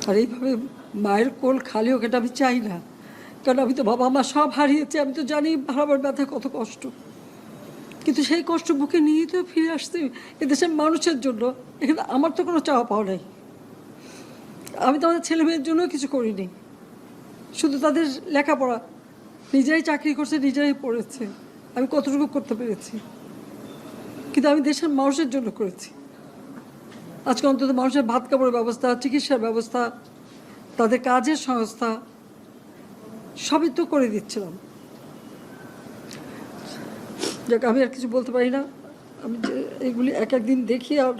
আর এইভাবে মায়ের কোল খালি হোক এটা আমি চাই না, কারণ আমি তো বাবা মা সব হারিয়েছি, আমি তো জানি হারাবার ব্যথা কত কষ্ট। কিন্তু সেই কষ্ট বুকে নিয়ে তো ফিরে আসছি এদেশের মানুষের জন্য। এখানে আমার তো কোনো চাওয়া পাওয়া নাই, আমি তো আমাদের ছেলে মেয়ের জন্য কিছু করিনি, শুধু তাদের লেখাপড়া, নিজেরাই চাকরি করছে, নিজেরাই পড়েছে, আমি কতটুকু করতে পেরেছি, কিন্তু আমি দেশের মানুষের জন্য করেছি। আজকে অন্তত মানুষের ভাত কাপড়ের ব্যবস্থা, চিকিৎসার ব্যবস্থা, তাদের কাজের সংস্থা সবই তো করে দিচ্ছিলাম। যাক, আমি আর কিছু বলতে পারি না, আমি যে এগুলি এক একদিন দেখি আর